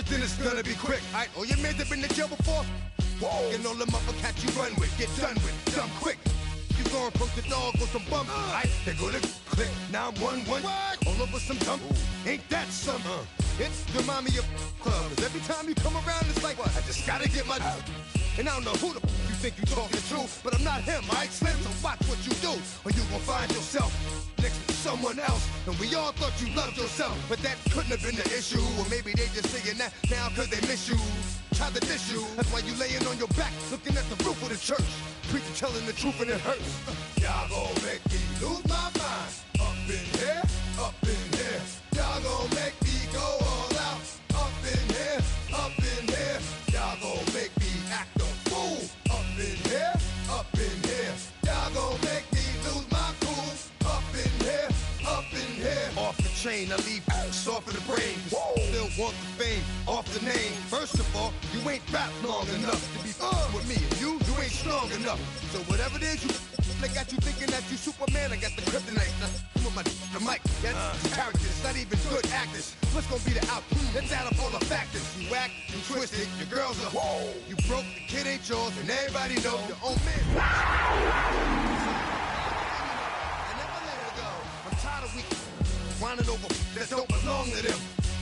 then it's gonna be quick. Alright, all your men have been to jail before? Whoa, and all them other cats you run with, get done with, dumb quick. You gon' approach the dog with some bump, alright, they gonna click, 911, all over some dump, ain't that some, It's the mommy of club, 'cause every time you come around, it's like, what? I just gotta get my, and I don't know who the you think you talking to, but I'm not him, alright, Slim, so watch what you do, or you gon' find yourself next to someone else, and we all thought you loved yourself, but that couldn't have been the issue, or maybe they just saying that now 'cause they miss you, try to diss you, that's why you laying on your back, looking at the roof of the church, preacher telling the truth and it hurts, y'all gon' make me lose my mind, up in here, y'all gon' make me go all out, up in here, y'all gon' make me act a fool, up in here, y'all gon' make me lose my cool, up in here, off the chain, I leave soft in the brain, still want the fame, off the name, first of all, you ain't rap long enough to be with me, and you ain't strong enough, so whatever it is you they got you thinking that you Superman, I got the kryptonite, with the mic, that's characters, not even good actors, what's gonna be the outcome, let's add up all the factors, you act, you twisted, your girls are, you broke, the kid ain't yours, and everybody knows your own man. I'm tired of weak whining over that don't belong to them.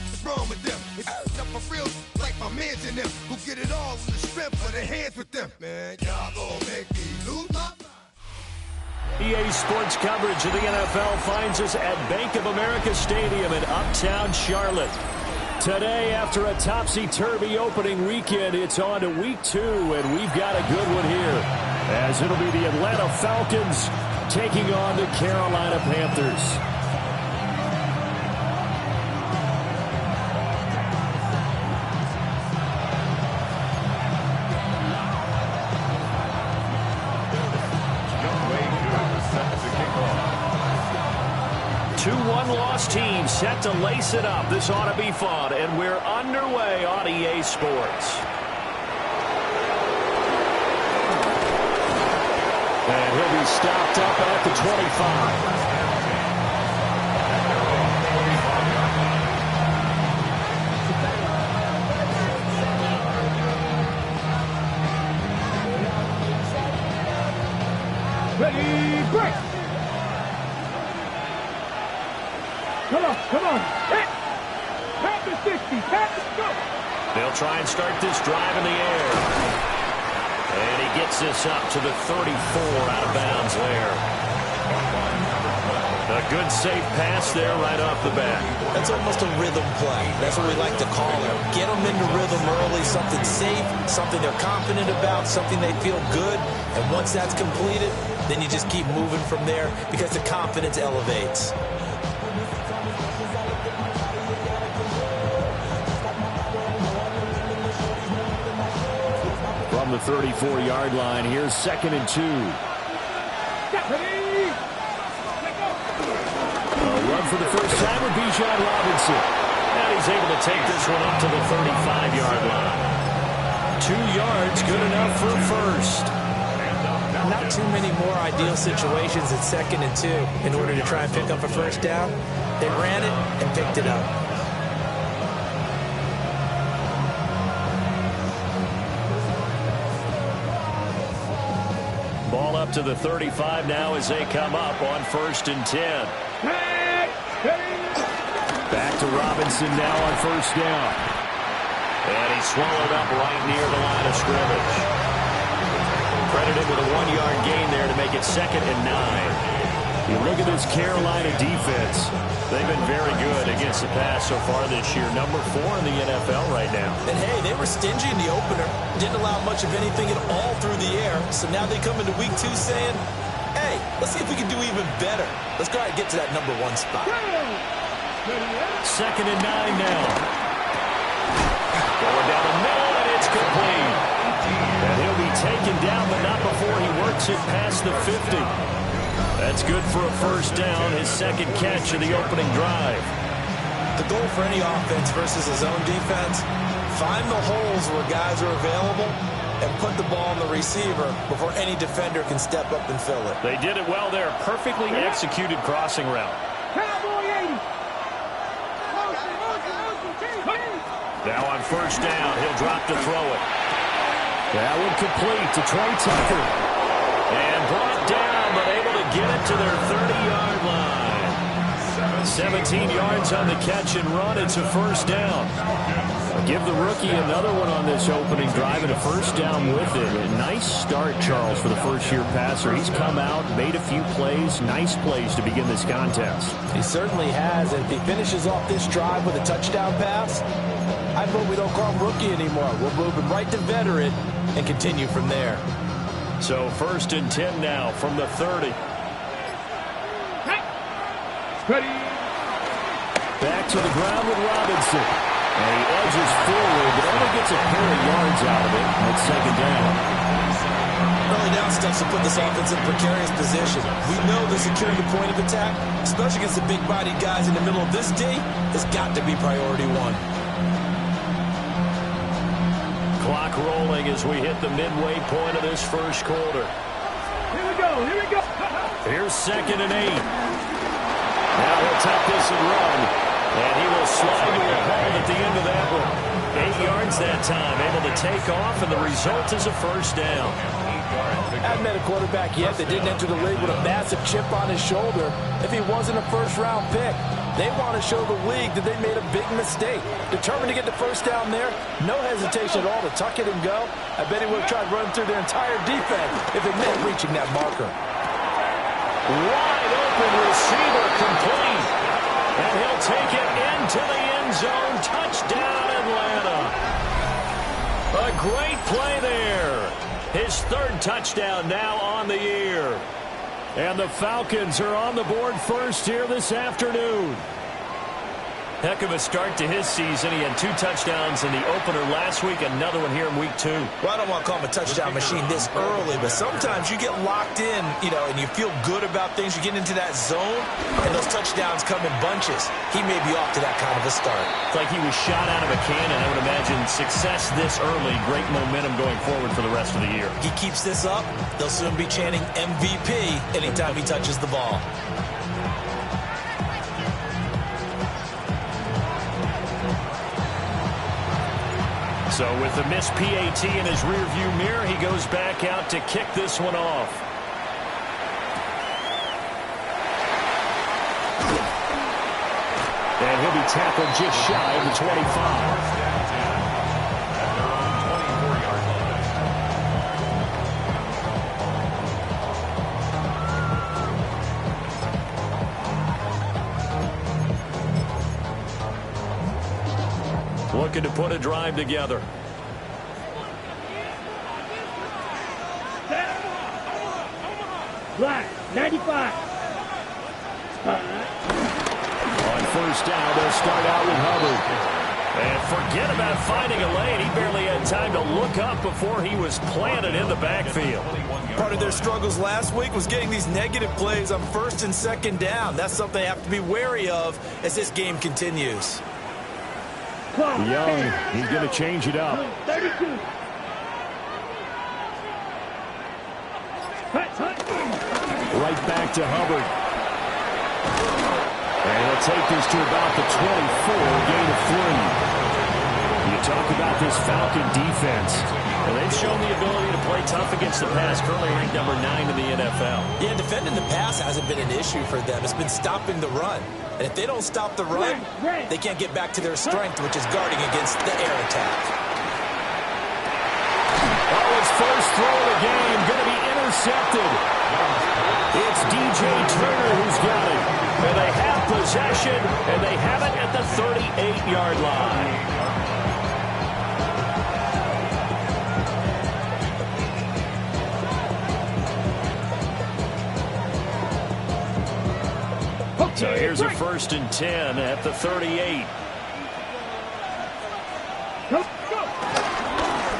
What's wrong with them? It's up for real, like my mans in them, who get it all in the strength of their hands with them. Man, y'all gon' make me lose my mind. EA Sports coverage of the NFL finds us at Bank of America Stadium in Uptown Charlotte. Today, after a topsy-turvy opening weekend, it's on to week 2, and we've got a good one here, as it'll be the Atlanta Falcons taking on the Carolina Panthers. Two one-loss teams set to lace it up. This ought to be fun, and we're underway on EA Sports. And he'll be stopped up at the 25. Ready, break! Come on, hit! Tap the 60, tap the go! They'll try and start this drive in the air. And he gets this up to the 34 out of bounds there. A good safe pass there right off the bat. That's almost a rhythm play. That's what we like to call it. Get them into rhythm early, something safe, something they're confident about, something they feel good. And once that's completed, then you just keep moving from there because the confidence elevates. From the 34-yard line, here's 2nd and 2. A run for the first time with Bijan Robinson. And he's able to take this one up to the 35-yard line. 2 yards, good enough for a first. Not too many more ideal situations at 2nd and 2 in order to try and pick up a first down. They ran it and picked it up. Ball up to the 35 now as they come up on 1st and 10. Back to Robinson now on 1st down. And he's swallowed up right near the line of scrimmage. Credited with a 1-yard gain there to make it 2nd and 9. You look at this Carolina defense. They've been very good against the pass so far this year. Number 4 in the NFL right now. And hey, they were stingy in the opener. Didn't allow much of anything at all through the air. So now they come into week 2 saying, hey, let's see if we can do even better. Let's go ahead and get to that number 1 spot. 2nd and 9 now. Going down the middle, and it's complete. And he'll be taken down, but not before he works it past the 50. That's good for a first down, his 2nd catch of the opening drive. The goal for any offense versus a zone defense, find the holes where guys are available and put the ball on the receiver before any defender can step up and fill it. They did it well there. Perfectly executed crossing route. Cowboy 80. Now on first down. He'll drop to throw it. That one complete to Trey Tucker. And brought down, but able to get it to their 30-yard line. 17 yards on the catch and run. It's a first down. Give the rookie another one on this opening drive and a first down with it. A nice start, Charles, for the first-year passer. He's come out, made a few plays, nice plays to begin this contest. He certainly has. And if he finishes off this drive with a touchdown pass, I vote we don't call him rookie anymore. We'll move him right to veteran and continue from there. So 1st and 10 now from the 30. Ready. Back to the ground with Robinson. And he edges forward, but only gets a pair of yards out of it. It's 2nd down. Early down stuff to put this offense in a precarious position. We know the securing the point of attack, especially against the big-bodied guys in the middle of this D, has got to be priority one. Clock rolling as we hit the midway point of this first quarter. Here we go. Here we go. Here's 2nd and 8. Now he'll take this and run. And he will slide to a hole at the end of that one. 8 yards that time, able to take off, and the result is a first down. Haven't met a quarterback yet that didn't enter the league with a massive chip on his shoulder if he wasn't a first-round pick. They want to show the league that they made a big mistake. Determined to get the first down there, no hesitation at all to tuck it and go. I bet he would have tried running through their entire defense if it meant reaching that marker. Wide open receiver complete. And he'll take it into the end zone. Touchdown, Atlanta. A great play there. His 3rd touchdown now on the year. And the Falcons are on the board first here this afternoon. Heck of a start to his season. He had 2 touchdowns in the opener last week, another one here in week 2. Well, I don't want to call him a touchdown machine this early, but sometimes you get locked in, and you feel good about things. You get into that zone, and those touchdowns come in bunches. He may be off to that kind of a start. It's like he was shot out of a cannon. I would imagine success this early, great momentum going forward for the rest of the year. He keeps this up, they'll soon be chanting MVP anytime he touches the ball. So with the missed PAT in his rearview mirror, he goes back out to kick this one off. And he'll be tackled just shy of the 25. Looking to put a drive together. Black, 95. On first down, they'll start out with Hubbard. And forget about finding a lane. He barely had time to look up before he was planted in the backfield. Part of their struggles last week was getting these negative plays on 1st and 2nd down. That's something they have to be wary of as this game continues. Young, he's going to change it up. 32. Right back to Hubbard. And he'll take this to about the 24, gain of 3. You talk about this Falcon defense. Well, they've shown the ability to play tough against the pass, currently ranked number 9 in the NFL. Yeah, defending the pass hasn't been an issue for them. It's been stopping the run. And if they don't stop the run, they can't get back to their strength, which is guarding against the air attack. Oh, his first throw of the game going to be intercepted. It's DJ Turner who's got it. And they have possession, and they have it at the 38-yard line. So here's a 1st and 10 at the 38.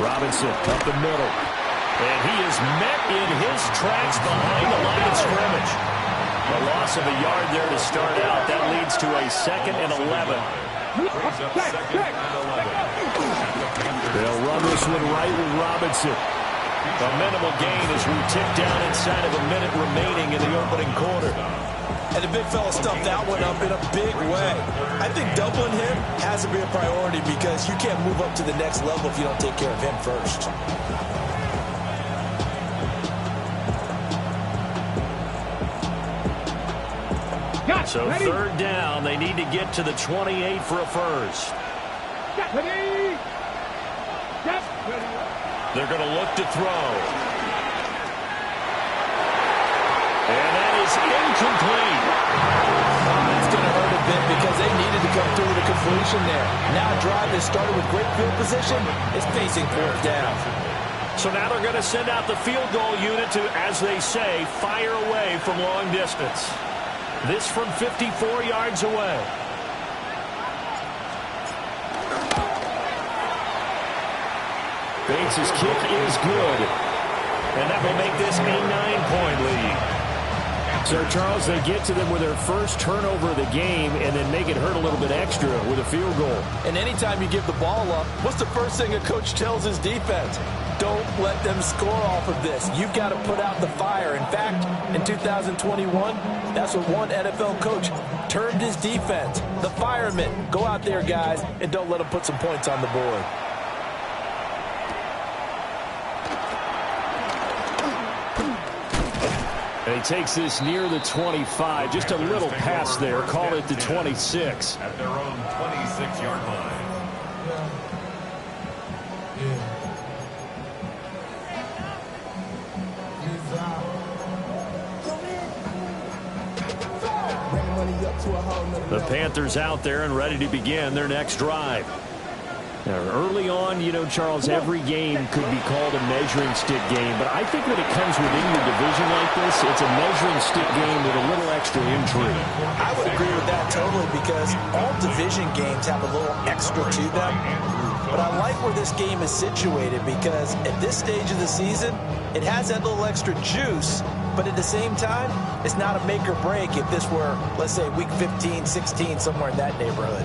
Robinson up the middle. And he is met in his tracks behind the line of scrimmage. A loss of a yard there to start out. That leads to a 2nd and 11. They'll run this one right with Robinson. A minimal gain as we tick down inside of a minute remaining in the opening quarter. And the big fella stuffed that one up in a big way. I think doubling him has to be a priority because you can't move up to the next level if you don't take care of him first. So third down, they need to get to the 28 for a first. They're going to look to throw. And that is incomplete. That's going to hurt a bit because they needed to come through with a completion there. Now a drive that started with great field position is facing fourth down. So now they're going to send out the field goal unit to, as they say, fire away from long distance. This from 54 yards away. Bates' kick is good. And that will make this a 9-point lead. So, Charles, they get to them with their first turnover of the game and then make it hurt a little bit extra with a field goal. And anytime you give the ball up, what's the first thing a coach tells his defense? Don't let them score off of this. You've got to put out the fire. In fact, in 2021, that's what one NFL coach termed his defense. The firemen. Go out there, guys, and don't let them put some points on the board. And he takes this near the 25. Just a little pass there. Call it the 26. At their own 26-yard line. The Panthers out there and ready to begin their next drive. Now, early on, you know, Charles, every game could be called a measuring stick game, but I think when it comes within your division like this, it's a measuring stick game with a little extra intrigue. I would agree with that totally because all division games have a little extra to them. But I like where this game is situated because at this stage of the season, it has that little extra juice, but at the same time, it's not a make or break if this were, let's say, week 15, 16, somewhere in that neighborhood.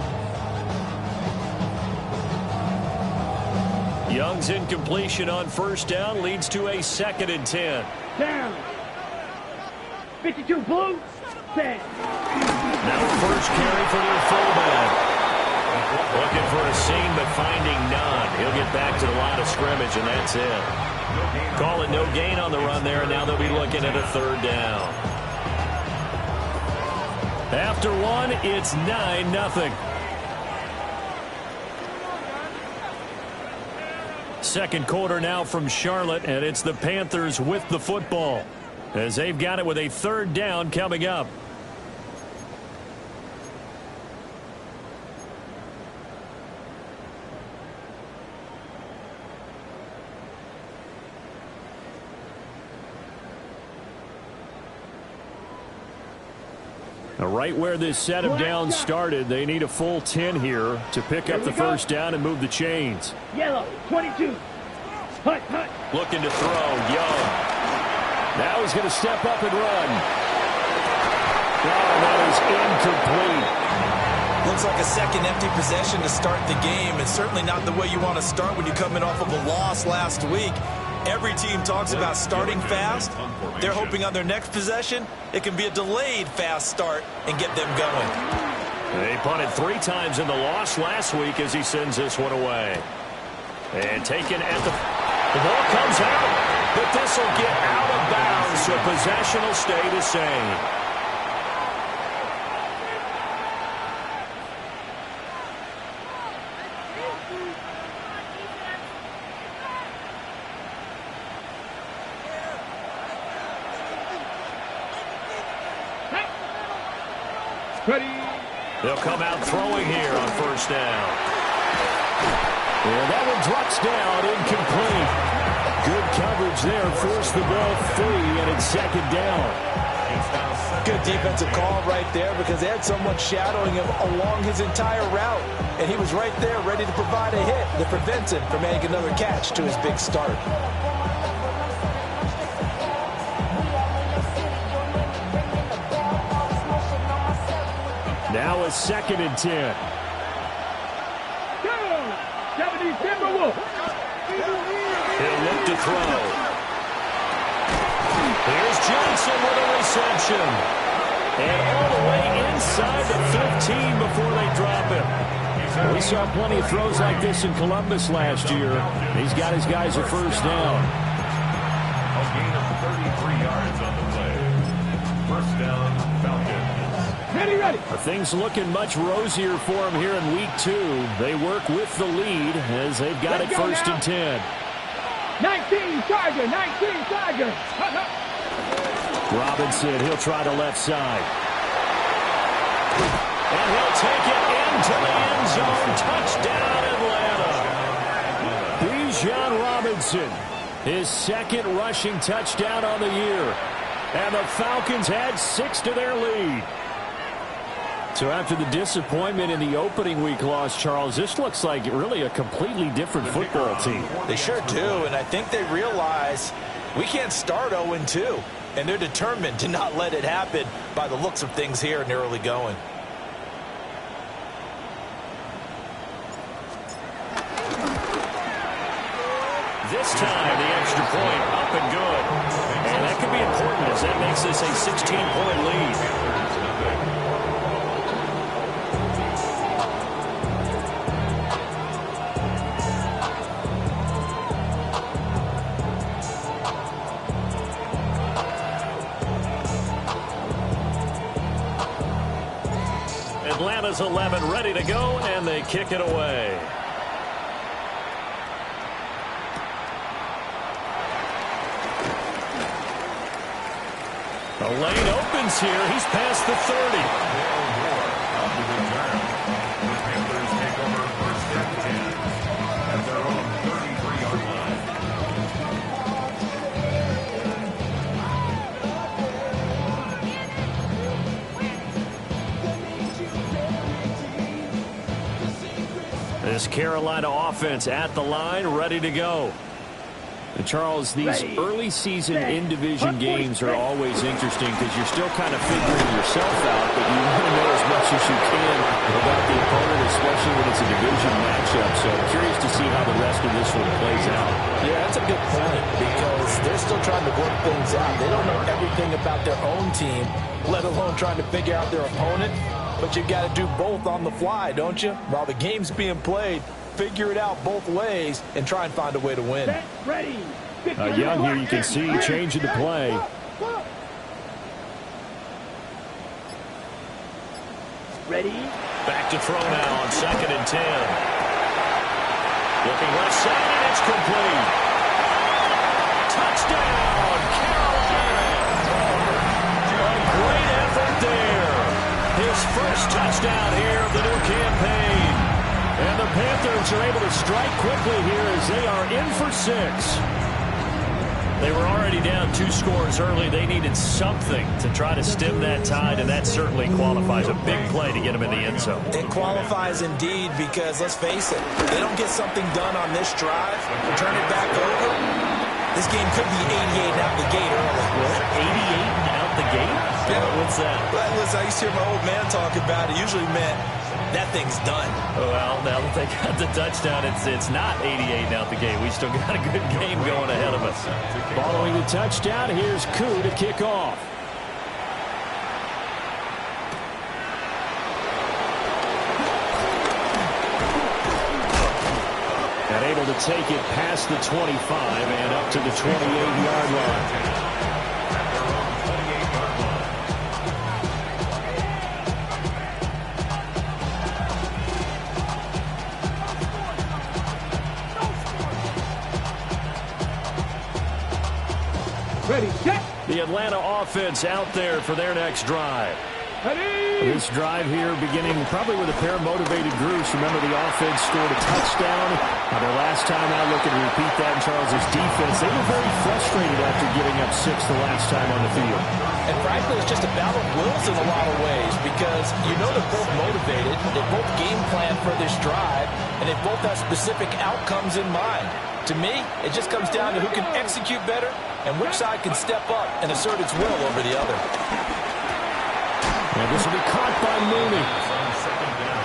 Young's incompletion on first down leads to a 2nd and 10. Down. 52 blue. 10. Now first carry for their fullback. Looking for a seam, but finding none. He'll get back to the line of scrimmage, and that's it. Call it no gain on the run there, and now they'll be looking at a 3rd down. After one, it's 9-0. Second quarter now from Charlotte, and it's the Panthers with the football as they've got it with a 3rd down coming up. Right where this set of downs started, they need a full 10 here to pick up the first down and move the chains. Yellow, 22. Hut, hut. Looking to throw, Young. Now he's going to step up and run. Oh, that is incomplete. Looks like a second empty possession to start the game. It's certainly not the way you want to start when you're coming off of a loss last week. Every team talks about starting fast. They're hoping on their next possession, it can be a delayed fast start and get them going. They punted 3 times in the loss last week as he sends this one away. And taken at the ball comes out, but this will get out of bounds, so possession will stay the same. Ready. They'll come out throwing here on first down. And that one drops down, incomplete. Good coverage there, forced the ball free, and it's 2nd down. Good defensive call right there because they had someone shadowing him along his entire route. And he was right there ready to provide a hit that prevents him from adding another catch to his big start. Now a 2nd and 10. Go! 70 Timberwolves. He'll look to throw. Here's Johnson with a reception. And all the way inside the 15 before they drop him. We saw plenty of throws like this in Columbus last year. He's got his guys a first down. A gain of 33 yards on the play. First down, Falcons. Ready. Are things looking much rosier for them here in week 2? They work with the lead as they've got it first and 10. 19 Tiger. Robinson, he'll try the left side. And he'll take it into the end zone. Touchdown, Atlanta. Bijan Robinson, his second rushing touchdown on the year. And the Falcons add 6 to their lead. So after the disappointment in the opening week loss, Charles, this looks like really a completely different football team. They sure do, and I think they realize we can't start 0-2, and they're determined to not let it happen by the looks of things here in the early going. This time, the extra point up and good. And that could be important as that makes this a 16-point lead. Atlanta's 11 ready to go, and they kick it away. The lane opens here. He's past the 30. The Panthers take over first and 10 at their own 33-yard line. This Carolina offense at the line, ready to go. And Charles, these early season in-division games are always interesting because you're still kind of figuring yourself out, but you want to know as much as you can about the opponent, especially when it's a division matchup. So I'm curious to see how the rest of this one plays out. Yeah, that's a good point because they're still trying to work things out. They don't know everything about their own team, let alone trying to figure out their opponent. But you've got to do both on the fly, don't you? While the game's being played, figure it out both ways and try and find a way to win. Ready. Young here, you can see changing the play. Ready. Back to throw now on 2nd and 10. Looking left side, and it's complete. Touchdown, Carolina. A great effort there. His first touchdown here of the new campaign. And the Panthers are able to strike quickly here as they are in for 6. They were already down 2 scores early. They needed something to try to stem that tide, and that certainly qualifies. A big play to get them in the end zone. It qualifies indeed because, let's face it, they don't get something done on this drive and turn it back over. This game could be 88 out the gate early. What? 88 out the gate? Yeah. What's that? Well, listen, I used to hear my old man talk about it. Usually meant that thing's done. Well, now that they got the touchdown, it's not 88 out the gate. We still got a good game going ahead of us. Following the touchdown, here's Ncaa to kick off. And able to take it past the 25 and up to the 28-yard line. Ready, set. The Atlanta offense out there for their next drive. Ready. This drive here beginning probably with a pair of motivated groups. Remember, the offense scored a touchdown. Their last time out, looking to repeat that in Charles's defense. They were very frustrated after giving up 6 the last time on the field. And frankly, it's just a battle of wills in a lot of ways because you know they're both motivated. They both game plan for this drive, and they both have specific outcomes in mind. To me, it just comes down to who can execute better and which side can step up and assert its will over the other. And this will be caught by Mooney.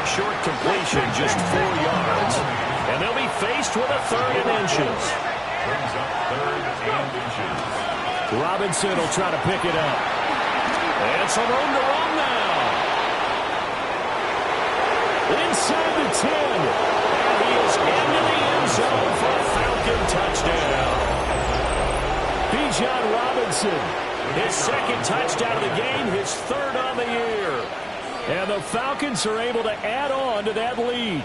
Short completion, just 4 yards. And they'll be faced with a 3rd and inches. Brings up 3rd and inches. Robinson will try to pick it up. And some room to run now. Inside the 10. And he is into the end zone for a Falcon touchdown. Bijan Robinson, his second touchdown of the game, his third on the year. And the Falcons are able to add on to that lead.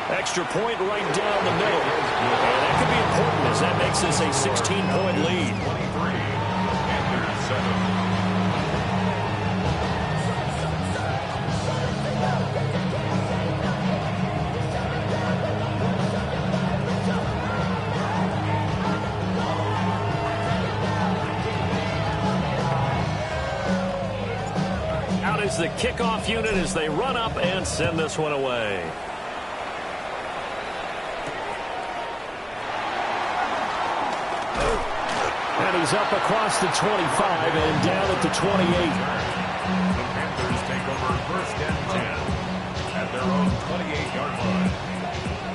Extra point right down the middle. And that could be important as that makes this a 16-point lead. 23, Panthers 7. Out is the kickoff unit as they run up and send this one away. And he's up across the 25 and down at the 28. The Panthers take over first and 10 at their own 28-yard line.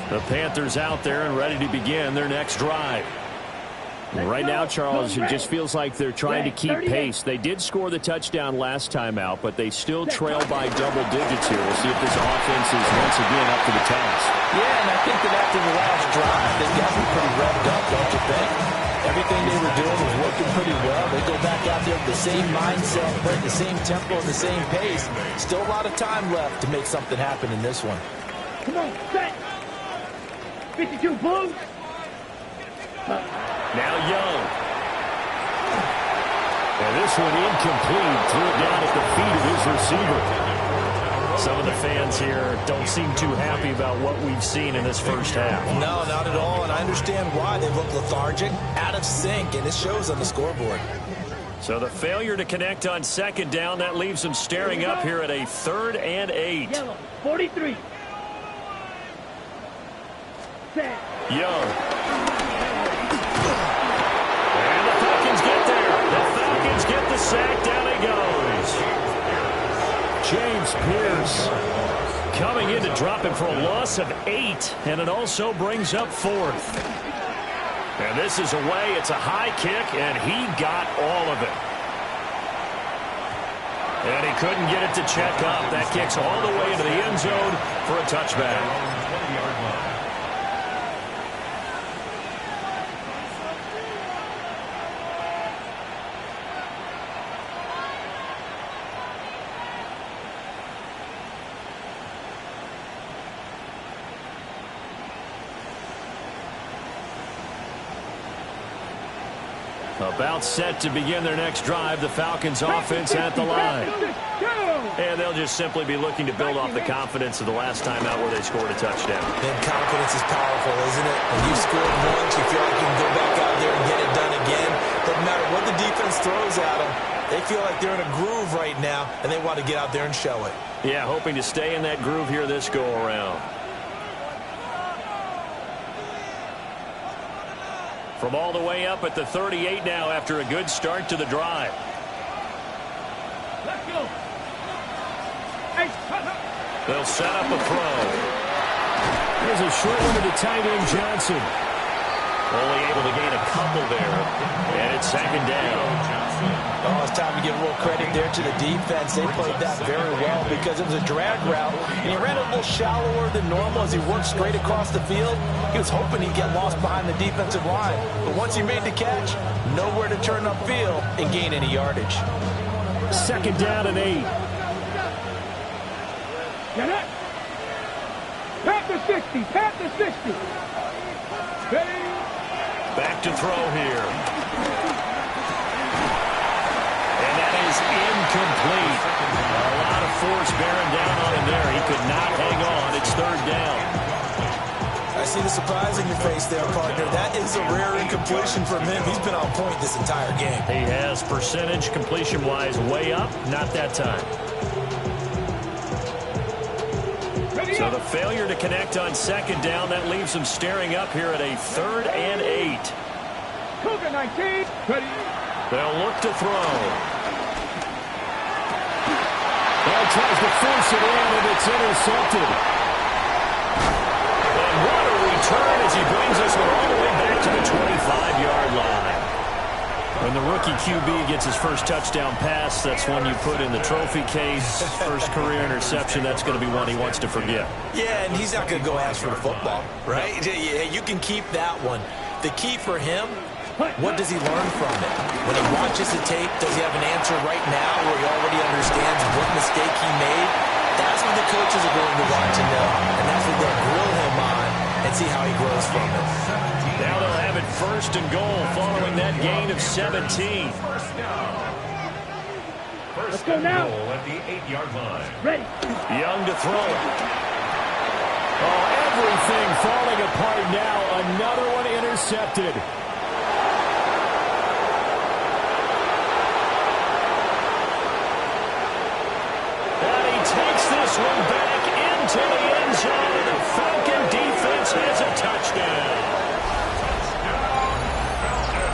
The Panthers out there and ready to begin their next drive. Right now, Charles, it just feels like they're trying to keep pace. They did score the touchdown last time out, but they still trail by double digits here. We'll see if this offense is once again up to the task. Yeah, and I think that after the last drive, they got me pretty revved up, don't you think? Everything they were doing was working pretty well. They go back out there with the same mindset, playing the same tempo, the same pace. Still a lot of time left to make something happen in this one. Come on, set. 52 Blues. Now Young. And this one incomplete. Threw it down at the feet of his receiver. Some of the fans here don't seem too happy about what we've seen in this first half. No, not at all, and I understand why. They look lethargic, out of sync, and it shows on the scoreboard. So the failure to connect on second down, that leaves them staring up here at a 3rd and 8. Yellow, 43. Set. Young. And the Falcons get there. The Falcons get the sack. Down he goes. James Pierce coming in to drop him for a loss of 8. And it also brings up 4th. And this is away. It's a high kick, and he got all of it. And he couldn't get it to check up. That kicks all the way into the end zone for a touchback. 20-yard line. About set to begin their next drive. The Falcons offense at the line. And they'll just simply be looking to build off the confidence of the last time out where they scored a touchdown. And confidence is powerful, isn't it? When you've scored once, you feel like you can go back out there and get it done again. Doesn't matter what the defense throws at them. They feel like they're in a groove right now, and they want to get out there and show it. Yeah, hoping to stay in that groove here this go-around. From all the way up at the 38 now after a good start to the drive. Let's go. They'll set up a throw. There's a short one to the tight end, Johnson. Only able to gain a couple there. And it's 2nd down. Oh, it's time to give a little credit there to the defense. They played that very well because it was a drag route. And he ran a little shallower than normal as he worked straight across the field. He was hoping he'd get lost behind the defensive line. But once he made the catch, nowhere to turn upfield and gain any yardage. 2nd down and 8. Get it. Panther 60. Panther 60. Ready. Back to throw here. And that is incomplete. A lot of force bearing down on him there. He could not hang on. It's 3rd down. I see the surprise in your face there, partner. That is a rare incompletion from him. He's been on point this entire game. He has percentage completion-wise way up. Not that time. So the failure to connect on 2nd down, that leaves him staring up here at a 3rd and 8. Cougar 19. Ready. They'll look to throw. Ball tries to force it in, and it's intercepted. And what a return as he brings us all the way back to the 25-yard line. When the rookie QB gets his first touchdown pass, that's one you put in the trophy case. First career interception, that's going to be one he wants to forget. Yeah, and he's not going to go ask for the football, right? You can keep that one. The key for him, what does he learn from it? When he watches the tape, does he have an answer right now where he already understands what mistake he made? That's what the coaches are going to watch and know. And that's what they'll grill him on and see how he grows from it. Now they'll have it first and goal following that gain of 17. Let's go now. At the 8-yard line. Ready. Young to throw it. Oh, everything falling apart now. Another one intercepted. And he takes this one back into the end zone, and the Falcon defense has a touchdown.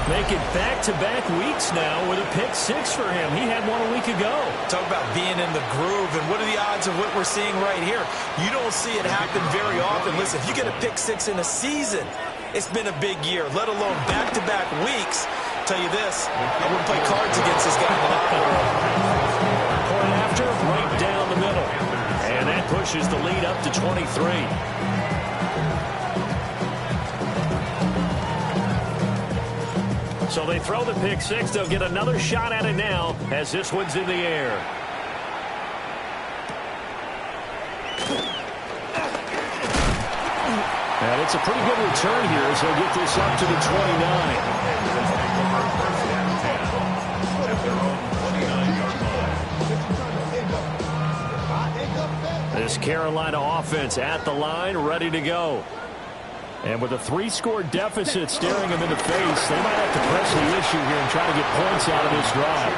Make it back-to-back weeks now with a pick-6 for him. He had one a week ago. Talk about being in the groove, and what are the odds of what we're seeing right here? You don't see it happen very often. Listen, if you get a pick-6 in a season, it's been a big year, let alone back-to-back weeks. Tell you this, I wouldn't play cards against this guy in the locker room. Point after, right down the middle. And that pushes the lead up to 23. So they throw the pick-6. They'll get another shot at it now as this one's in the air. And it's a pretty good return here as they'll get this up to the 29. This Carolina offense at the line, ready to go. And with a 3-score deficit staring them in the face, they might have to press the issue here and try to get points out of this drive.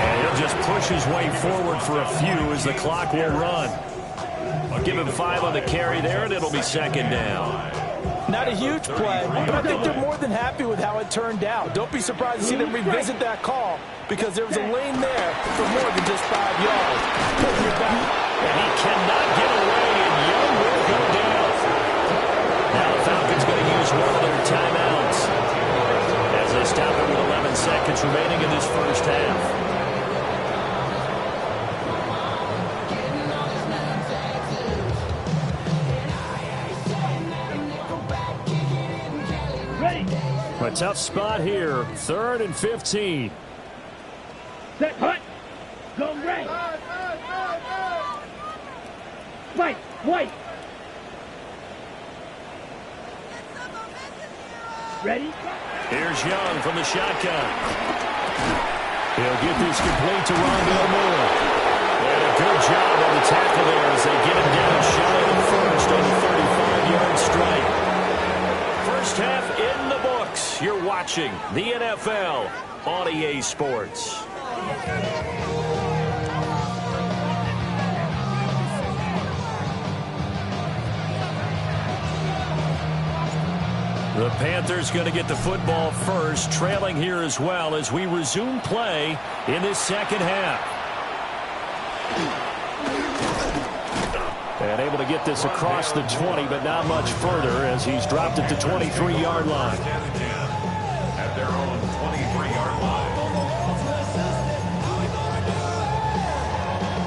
And he'll just push his way forward for a few as the clock will run. I'll give him 5 on the carry there, and it'll be second down. Not a huge play, but I think they're more than happy with how it turned out. Don't be surprised to see them revisit that call because there was a lane there for more than just 5 yards. And he cannot get away, and Young will go down. Now the Falcons going to use one of their timeouts as they stop it with 11 seconds remaining in this first half. Ready. A tough spot here. 3rd and 15. Set. Hut. Go red. White. White. Ready? Here's Young from the shotgun. He'll get this complete to Rondale Moore. And a good job on the tackle there as they get him down shy of the first on the 35-yard strike. First half in the books. You're watching the NFL on EA Sports. The Panthers going to get the football first, trailing here as well as we resume play in this second half. And able to get this across the 20, but not much further as he's dropped it to 23-yard line. At their own 23-yard line.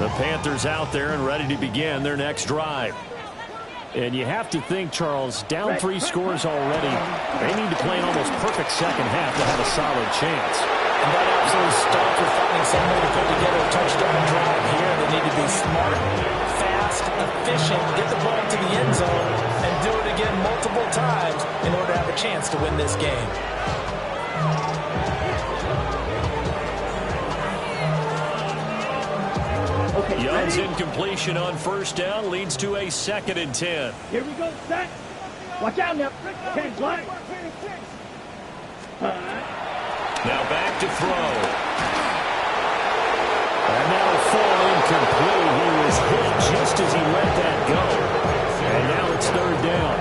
The Panthers out there and ready to begin their next drive. And you have to think, Charles, down 3 scores already. They need to play an almost perfect second half to have a solid chance. And that absolutely starts with finding some way to put together a touchdown drive here. They need to be smart, fast, efficient, get the ball to the end zone, and do it again multiple times in order to have a chance to win this game. Okay, Young's ready? incompletion on first down leads to a 2nd and 10. Here we go, set. Watch out now. 10 block. Now back to throw. And now a fall incomplete. He was hit just as he let that go. And now it's 3rd down.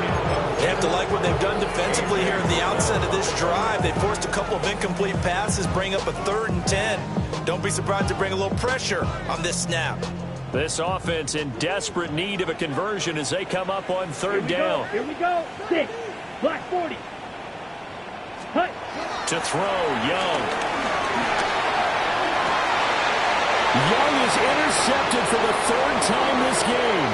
They have to like what they've done defensively here at the outset of this drive. They forced a couple of incomplete passes, bring up a 3rd and 10. Don't be surprised to bring a little pressure on this snap. This offense in desperate need of a conversion as they come up on 3rd down. Here we go. 6. Black 40. To throw, Young. Young is intercepted for the third time this game.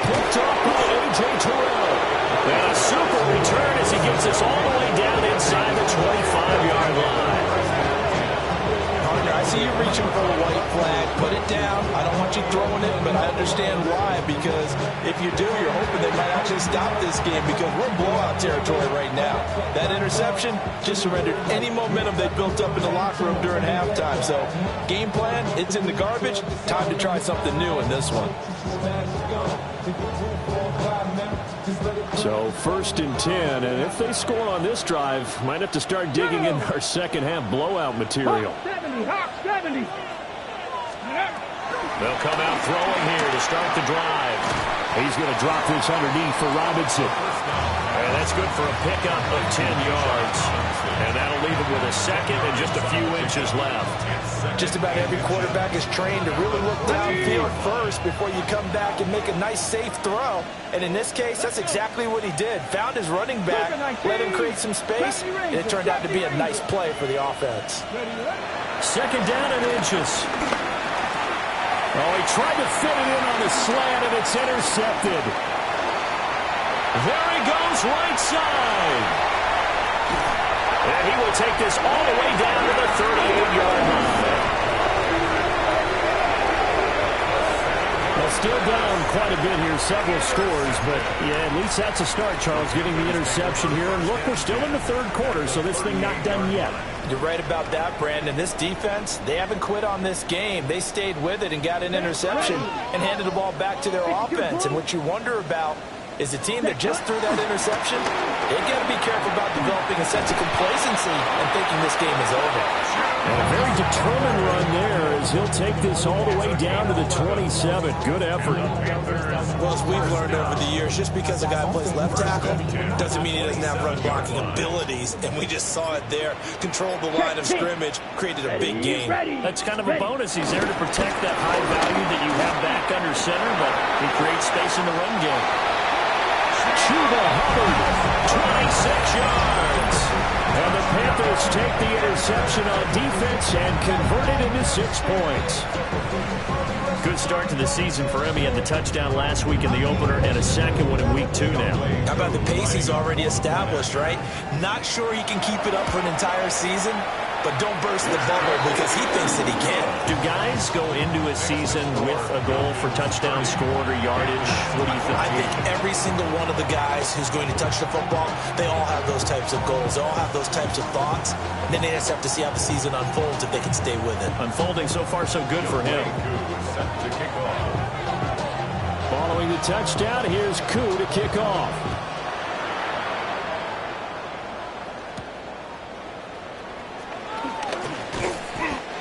Picked off by A.J. Terrell. And a super return as he gets us all the way down inside the 25-yard line. Partner, I see you reaching for a white flag. Put it down. I don't want you throwing it, but I understand why. Because if you do, you're hoping they might actually stop this game because we're in blowout territory right now. That interception just surrendered any momentum they built up in the locker room during halftime. So, game plan, it's in the garbage. Time to try something new in this one. So 1st and 10, and if they score on this drive, might have to start digging in our second half blowout material. Hawk 70, Hawk 70. They'll come out throwing here to start the drive. He's going to drop this underneath for Robinson. And that's good for a pickup of 10 yards. And that'll leave him with a second and just a few inches left. Just about every quarterback is trained to really look downfield first before you come back and make a nice, safe throw. And in this case, that's exactly what he did. Found his running back, let him create some space, and it turned out to be a nice play for the offense. Second down and inches. Oh, he tried to fit it in on the slant, and it's intercepted. There he goes, right side. And he will take this all the way down to the 38-yard line. Well, still down quite a bit here, several scores, but yeah, at least that's a start, Charles, getting the interception here. And look, we're still in the third quarter, so this thing not done yet. You're right about that, Brandon. This defense, they haven't quit on this game. They stayed with it and got an interception and handed the ball back to their offense. And what you wonder about is the team that just threw that interception, they've got to be careful about developing a sense of complacency and thinking this game is over. And a very determined run there as he'll take this all the way down to the 27. Good effort. Well, as we've learned over the years, just because a guy plays left tackle doesn't mean he doesn't have run blocking abilities. And we just saw it there. Controlled the line of scrimmage, created a big gain. That's kind of a bonus. He's there to protect that high value that you have back under center, but he creates space in the run game. Chuba Hubbard, 26 yards. And the Panthers take the interception on defense and convert it into 6 points. Good start to the season for him. He had the touchdown last week in the opener and a second one in week 2 now. How about the pace he's already established, right? Not sure he can keep it up for an entire season, but don't burst the bubble because he thinks that he can. Do guys go into a season with a goal for touchdown scored or yardage? What do you think? I think every single one of the guys who's going to touch the football, they all have those types of goals. They all have those types of thoughts. And then they just have to see how the season unfolds if they can stay with it. Unfolding so far so good for him. Following the touchdown, here's Ncaa to kick off.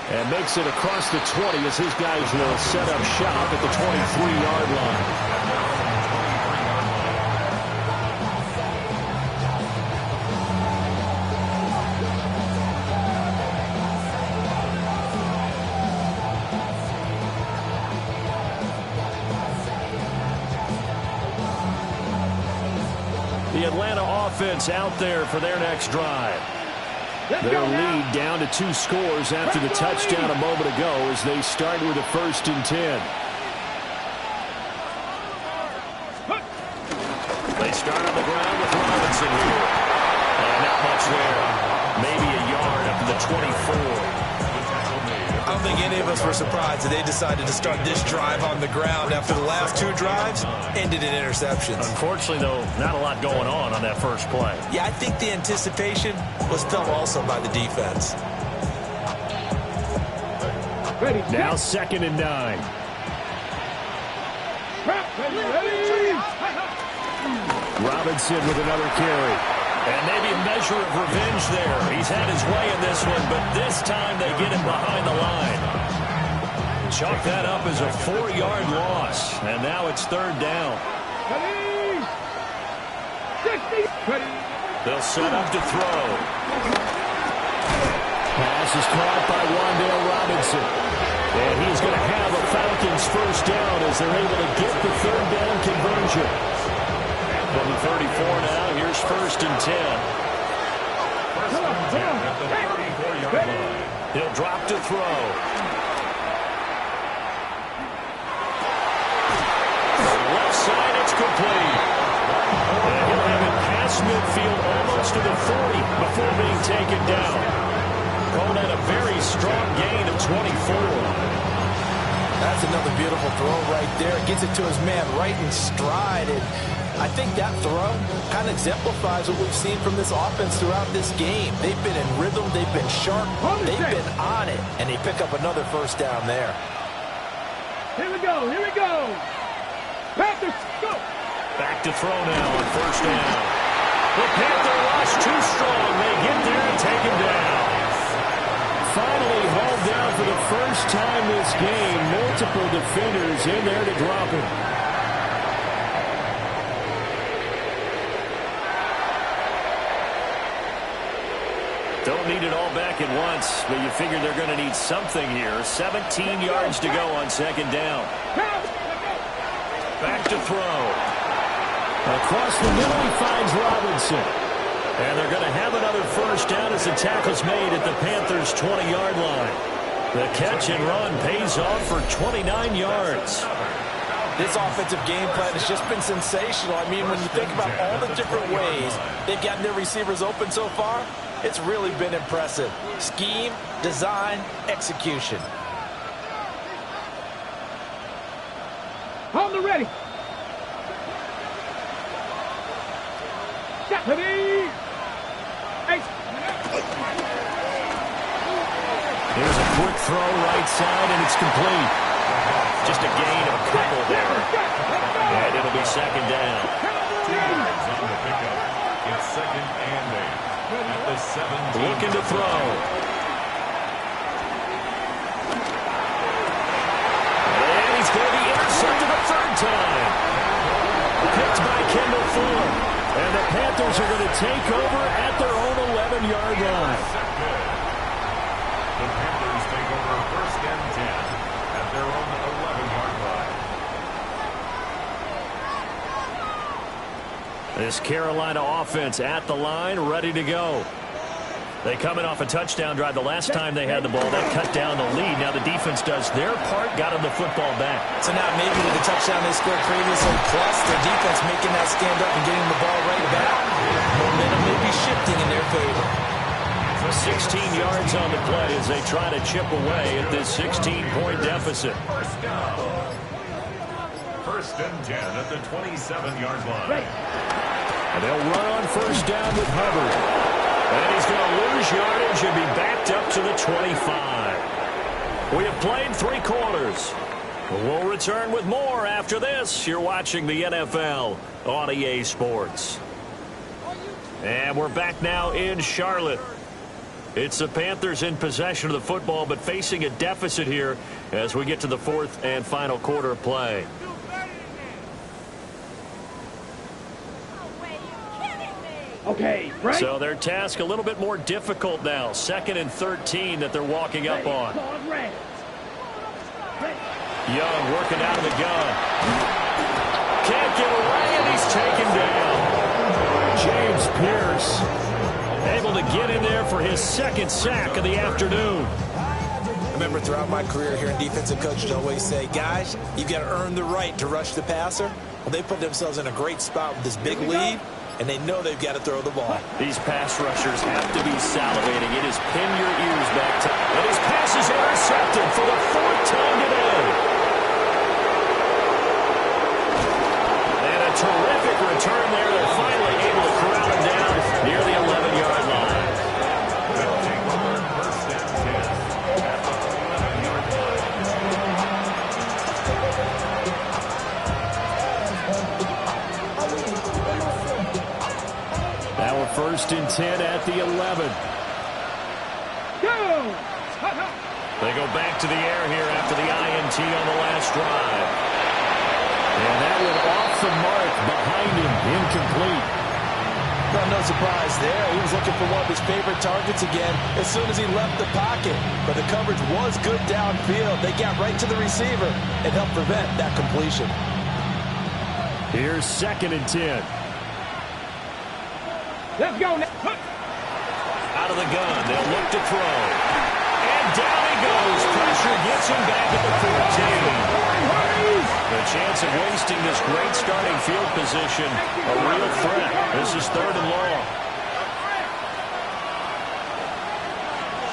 And makes it across the 20 as his guys will set up shop at the 23-yard line. The Atlanta offense out there for their next drive. Their lead down to 2 scores after the touchdown a moment ago as they start with a 1st and 10. They start on the ground with Robinson here. And not much there. Maybe a yard up to the 24. I don't think any of us were surprised that they decided to start this drive on the ground after the last 2 drives ended in interceptions. Unfortunately, though, not a lot going on that first play. Yeah, I think the anticipation was felt also by the defense. Now 2nd and 9. Robinson with another carry. And maybe a measure of revenge there. He's had his way in this one, but this time they get him behind the line. Chalk that up as a 4-yard loss. And now it's 3rd down. They'll set up to throw. Pass is caught by Wan'Dale Robinson. And he's going to have a Falcons 1st down as they're able to get the 3rd down conversion. From the 34 now, here's 1st and 10. First and 10 at the 34-yard line. He'll drop to throw. Left side, it's complete. And he'll have it past midfield almost to the 40 before being taken down. Called out a very strong gain of 24. That's another beautiful throw right there. Gets it to his man right in stride. And I think that throw kind of exemplifies what we've seen from this offense throughout this game. They've been in rhythm. They've been sharp. They've been on it. And they pick up another first down there. Here we go. Here we go. Panthers, go. Back to throw now on first down. The Panther rush too strong. They get there and take him down. Finally hauled down for the first time this game. Multiple defenders in there to drop him. Don't need it all back at once, but you figure they're going to need something here. 17 yards to go on second down. Back to throw. Across the middle, he finds Robinson. And they're going to have another first down as the tackle's made at the Panthers' 20-yard line. The catch and run pays off for 29 yards. This offensive game plan has just been sensational. I mean, when you think about all the different ways they've gotten their receivers open so far, it's really been impressive. Scheme, design, execution. On the ready. Got ready. Here's a quick throw right side, and it's complete. Just a gain of a couple there. And it'll be second down. 2 yards on the pickup. It's second and 8. At the 17. Looking to throw. And he's going to be intercepted a third time. Picked by Kendall Ford. And the Panthers are going to take over at their own 11-yard line. The Panthers take over first and 10 at their own 11-yard line. This Carolina offense at the line, ready to go. They coming off a touchdown drive the last time they had the ball. That cut down the lead. Now the defense does their part, got them the football back. So now maybe with the touchdown they scored previously, plus their defense making that stand up and getting the ball right back, momentum may be shifting in their favor. 16 yards on the play as they try to chip away at this 16-point deficit. First down. First and 10 at the 27-yard line. And they'll run on first down with Hubbard. And he's going to lose yardage and be backed up to the 25. We have played 3 quarters. We'll return with more after this. You're watching the NFL on EA Sports. And we're back now in Charlotte. It's the Panthers in possession of the football, but facing a deficit here as we get to the 4th and final quarter of play. Okay, right. So their task a little bit more difficult now. 2nd and 13 that they're walking up on. Young working out of the gun. Can't get away, and he's taken down. James Pierce able to get in there for his 2nd sack of the afternoon. I remember throughout my career here in defensive coaches always say, guys, you've got to earn the right to rush the passer. Well, they put themselves in a great spot with this big lead, and they know they've got to throw the ball. These pass rushers have to be salivating. It is pin your ears back to. And his pass is intercepted for the 4th time today. And a terrific return there. They're finally able to corral him down near the 11-yard line. They'll take over first and 10 at the 11-yard line. Now we're 1st and 10 at the 11. Go! They go back to the air here after the INT on the last drive. And that one off the mark behind him, incomplete. Well, no surprise there. He was looking for one of his favorite targets again as soon as he left the pocket. But the coverage was good downfield. They got right to the receiver and helped prevent that completion. Here's 2nd and 10. Let's go now. Out of the gun, they'll look to throw. And down he goes. Pressure gets him back at the 14. The chance of wasting this great starting field position, a real threat. This is 3rd and long.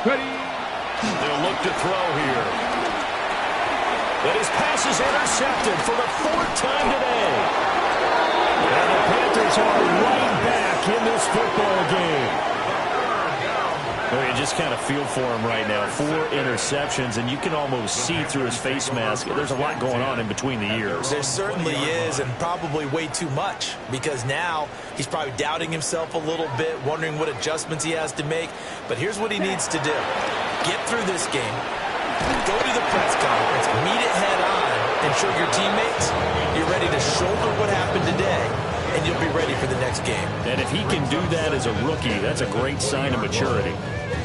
Ready. They'll look to throw here. And his pass is intercepted for the 4th time today. And the Panthers are right back in this football game. Well, you just kind of feel for him right now. 4 interceptions, and you can almost see through his face mask. There's a lot going on in between the ears. There certainly is, and probably way too much, because now he's probably doubting himself a little bit, wondering what adjustments he has to make. But here's what he needs to do. Get through this game. Go to the press conference. Meet it head on and show your teammates you're ready to shoulder what happened today, and you'll be ready for the next game. And if he can do that as a rookie, that's a great sign of maturity.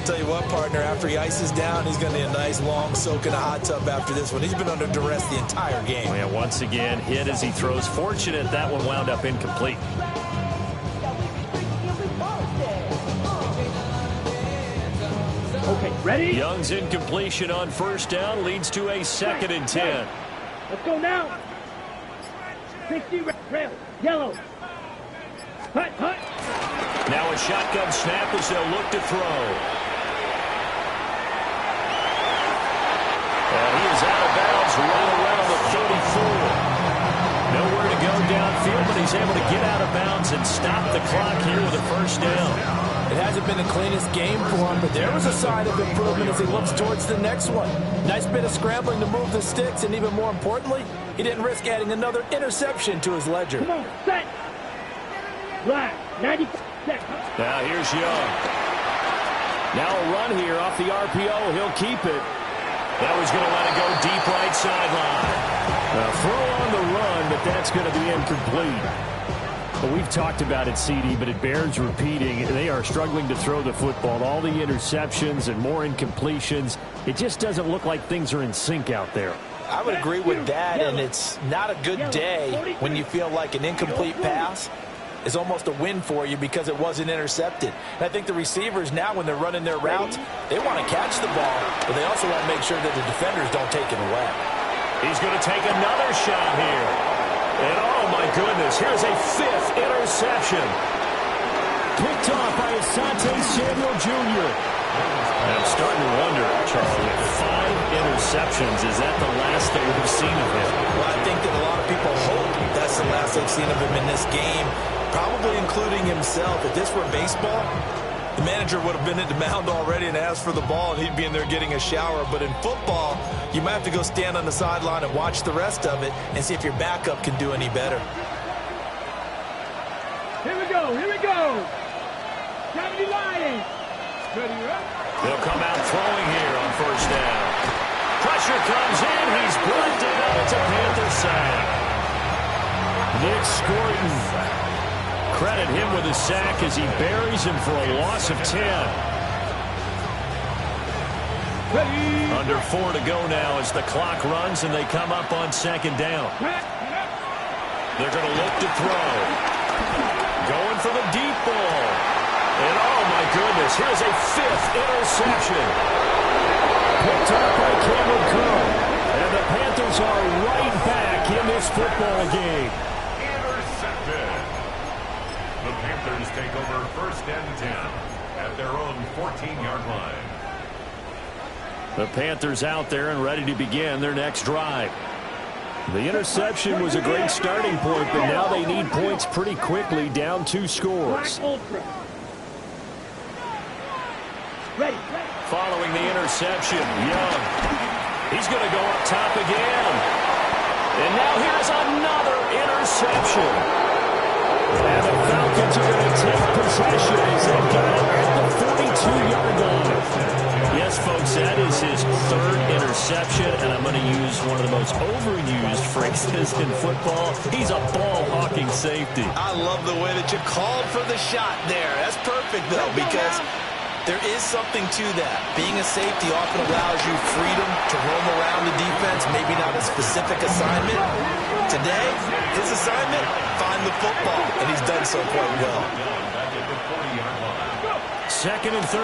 Tell you what, partner, after he ices down, he's going to need a nice long soak in a hot tub after this one. He's been under duress the entire game. Yeah, once again, hit as he throws. Fortunate that one wound up incomplete. Okay, ready? Young's incompletion on 1st down leads to a 2nd and 10. Let's go now. 60 rail, yellow. Hut, hut. Now a shotgun snap as they'll look to throw. And he is out of bounds right around the 34. Nowhere to go downfield, but he's able to get out of bounds and stop the clock here with a 1st down. It hasn't been the cleanest game for him, but there was a sign of improvement as he looks towards the next one. Nice bit of scrambling to move the sticks, and even more importantly, he didn't risk adding another interception to his ledger. Come on, set. Black, 90 set. Now here's Young. Now a run here off the RPO. He'll keep it. That was going to let it go deep right sideline. Throw on the run, but that's going to be incomplete. Well, we've talked about it, CD, but it bears repeating. They are struggling to throw the football. All the interceptions and more incompletions. It just doesn't look like things are in sync out there. I would agree with that, and it's not a good day when you feel like an incomplete pass is almost a win for you because it wasn't intercepted. And I think the receivers now, when they're running their routes, they want to catch the ball, but they also want to make sure that the defenders don't take it away. He's going to take another shot here. And oh my goodness, here's a 5th interception. Picked off by Asante Samuel Jr. I'm starting to wonder, Charlie, 5 interceptions, is that the last that we've seen of him? Well, I think that a lot of people hope that's the last they've seen of him in this game, probably including himself. If this were baseball, the manager would have been at the mound already and asked for the ball, and he'd be in there getting a shower. But in football, you might have to go stand on the sideline and watch the rest of it and see if your backup can do any better. Here we go, here we go. 70 Lions. Ready, right? They'll come out throwing here on 1st down. Pressure comes in. He's brought down. It's a Panther sack. Nick Scorton. Credit him with a sack as he buries him for a loss of 10. Ready. Under 4 to go now as the clock runs and they come up on 2nd down. They're going to look to throw. Going for the deep ball. And oh my goodness, here's a 5th interception. Picked up by Cameron Curl. And the Panthers are right back in this football game. Intercepted. The Panthers take over 1st and 10 at their own 14-yard line. The Panthers out there and ready to begin their next drive. The interception was a great starting point, but now they need points pretty quickly, down 2 scores. Ready. Following the interception, Young. He's going to go up top again. And now here's another interception. And the Falcons are going to take possession as they go at the 42-yard line. Yes, folks, that is his 3rd interception, and I'm going to use one of the most overused phrases in football. He's a ball-hawking safety. I love the way that you called for the shot there. That's perfect, though, because there is something to that. Being a safety often allows you freedom to roam around the defense, maybe not a specific assignment. Today, his assignment, find the football, and he's done so quite well. 2nd and 13.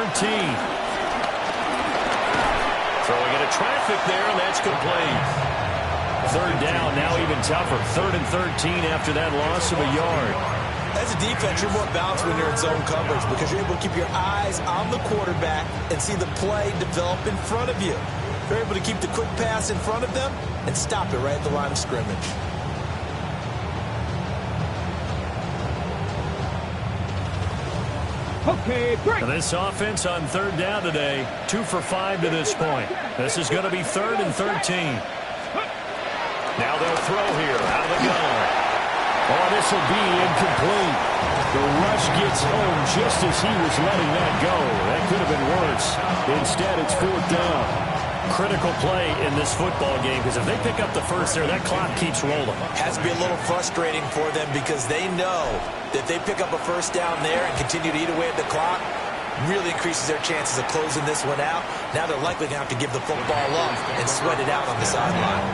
Throwing into traffic there, and that's complete. 3rd down, now even tougher. 3rd and 13 after that loss of a yard. As a defense, you're more balanced when you're in zone coverage because you're able to keep your eyes on the quarterback and see the play develop in front of you. You're able to keep the quick pass in front of them and stop it right at the line of scrimmage. Okay, break. And this offense on 3rd down today, 2 for 5 to this point. This is going to be 3rd and 13. Now they'll throw here out of the gun. Oh, this will be incomplete. The rush gets home just as he was letting that go. That could have been worse. Instead, it's 4th down. Critical play in this football game because if they pick up the first there, that clock keeps rolling. Has to be a little frustrating for them because they know that if they pick up a first down there and continue to eat away at the clock, really increases their chances of closing this one out. Now they're likely going to have to give the football up and sweat it out on the sideline.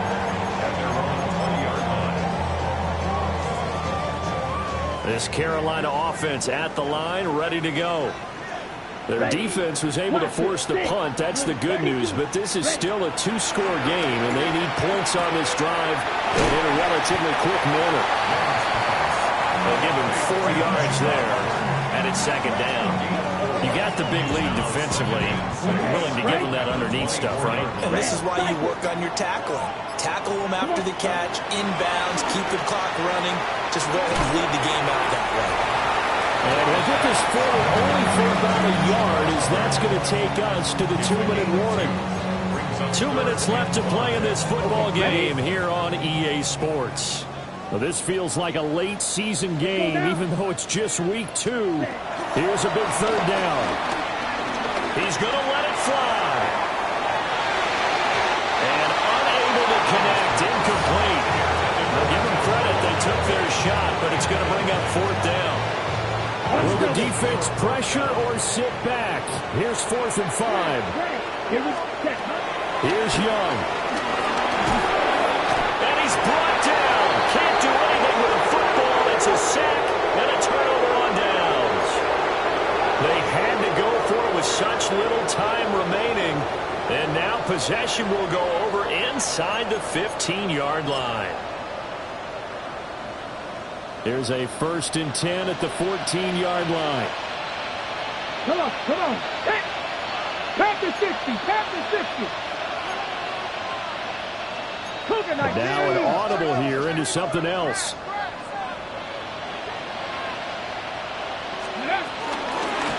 This Carolina offense at the line, ready to go. Their defense was able to force the punt. That's the good news. But this is still a 2-score game, and they need points on this drive and in a relatively quick manner. They'll give him 4 yards there, and it's 2nd down. You got the big lead defensively. You're willing to give them that underneath stuff, right? And this is why you work on your tackling. Tackle them after the catch, inbounds, keep the clock running. Just go ahead and lead the game out that way. And he'll get this forward only for about a yard as that's going to take us to the 2-minute warning. 2 minutes left to play in this football game here on EA Sports. Well, this feels like a late season game, even though it's just week 2. Here's a big 3rd down. He's going to let it fly. And unable to connect, incomplete. We'll give them credit, they took their shot, but it's going to bring up 4th down. Will the defense pressure or sit back? Here's 4th and 5. Here's Young. And he's brought down. Can't do anything with a football. It's a sack and a turnover on downs. They had to go for it with such little time remaining. And now possession will go over inside the 15-yard line. There's a 1st and 10 at the 14-yard line. Come on, come on. Hey. Tap the 60, tap the 60. Now an audible here into something else.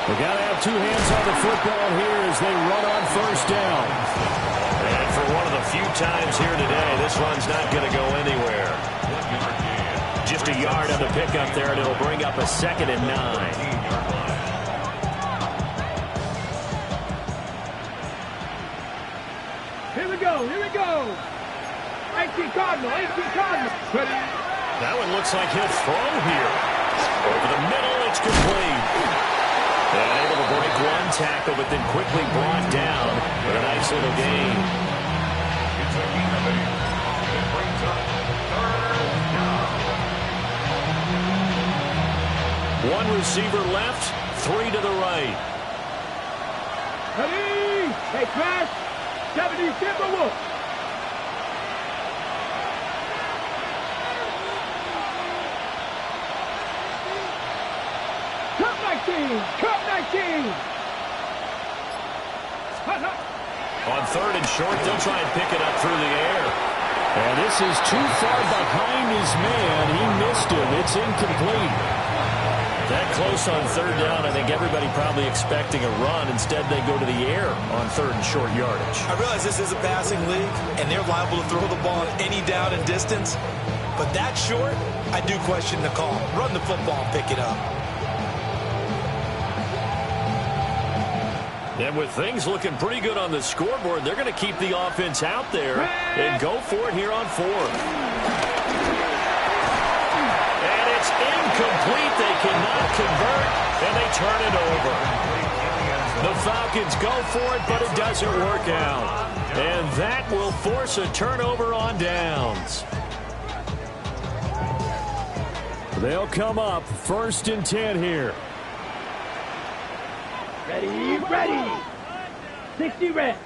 They got to have 2 hands on the football here as they run on 1st down. And for one of the few times here today, this run's not going to go anywhere. Just a yard on the pickup there, and it'll bring up a 2nd and 9. Here we go, here we go. 18 Cardinal, 18 Cardinal. That one looks like he'll throw here. Over the middle, it's complete. And able to break one tackle, but then quickly brought down with a nice little gain. It's a gain of 8. It brings up 3rd down. 1 receiver left, 3 to the right. Ready? Hey, Crash. 70 Timberwolves. Cup 19. Cup 19. On 3rd and short, they'll try and pick it up through the air. And this is too far behind his man. He missed him. It's incomplete. That close on 3rd down, I think everybody probably expecting a run. Instead, they go to the air on 3rd and short yardage. I realize this is a passing league, and they're liable to throw the ball at any down and distance. But that short, I do question the call. Run the football and pick it up. And with things looking pretty good on the scoreboard, they're going to keep the offense out there and go for it here on 4th. And it's incomplete. They cannot convert, and they turn it over. The Falcons go for it, but it doesn't work out. And that will force a turnover on downs. They'll come up 1st and 10 here. Ready. 60 reps.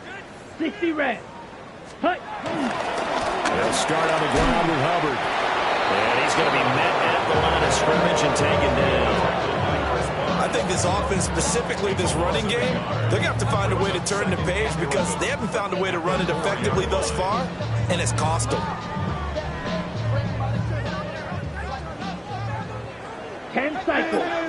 60 reps. Hut. They'll start on the ground with Hubbard. And he's going to be met at the line of scrimmage and taken down. I think this offense, specifically this running game, they're going to have to find a way to turn the page because they haven't found a way to run it effectively thus far, and it's cost them. 10 cycles.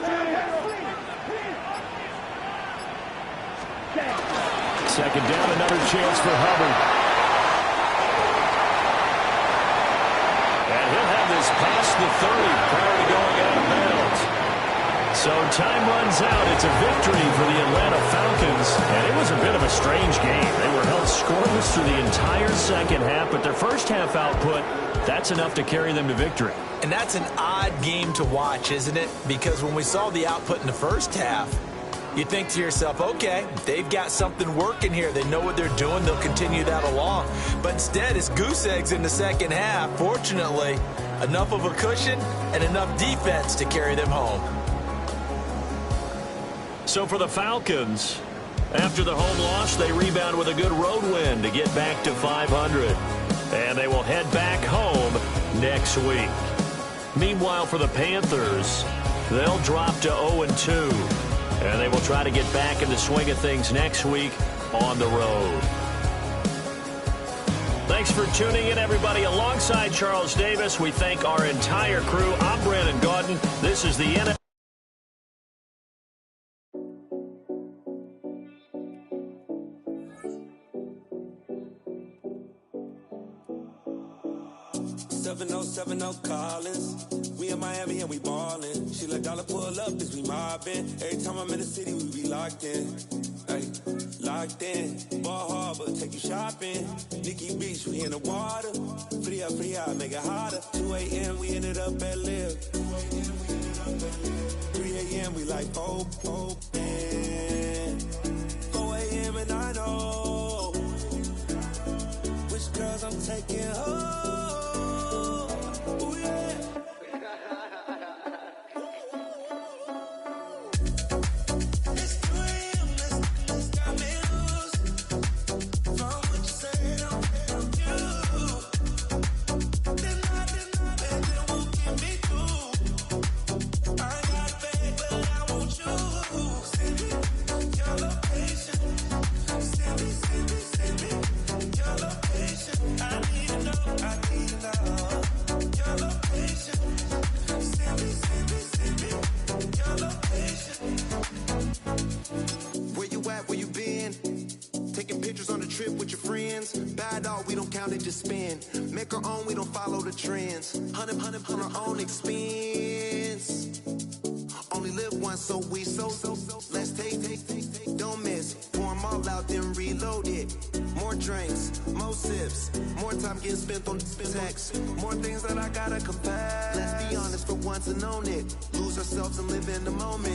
Second down, another chance for Hubbard. And he'll have this past the 30 prior to going out of bounds. So time runs out. It's a victory for the Atlanta Falcons. And it was a bit of a strange game. They were held scoreless through the entire second half, but their first half output, that's enough to carry them to victory. And that's an odd game to watch, isn't it? Because when we saw the output in the first half, you think to yourself, okay, they've got something working here. They know what they're doing. They'll continue that along. But instead, it's goose eggs in the second half. Fortunately, enough of a cushion and enough defense to carry them home. So for the Falcons, after the home loss, they rebound with a good road win to get back to 500. And they will head back home next week. Meanwhile, for the Panthers, they'll drop to 0-2. And they will try to get back in the swing of things next week on the road. Thanks for tuning in, everybody. Alongside Charles Davis, we thank our entire crew. I'm Brandon Gaudin. This is the NFL. 7070 Collins. We in Miami and we ballin'. She let dollar pull up as we mobbin'. Every time I'm in the city, we be locked in. Ay, locked in. Ball Harbor, take you shopping. Nikki Beach, we in the water. Fria, make it hotter. 2 a.m. we ended up at Live. 3 a.m. we like Pope. 4 a.m. and I know which girls I'm taking home. Just spin, make our own, we don't follow the trends. 100 on our own expense. Only live once, so let's take, don't miss. Pour them all out, then reload it. More drinks, more sips, more time getting spent on text. More things that I gotta confess. Let's be honest for once and own it. Lose ourselves and live in the moment.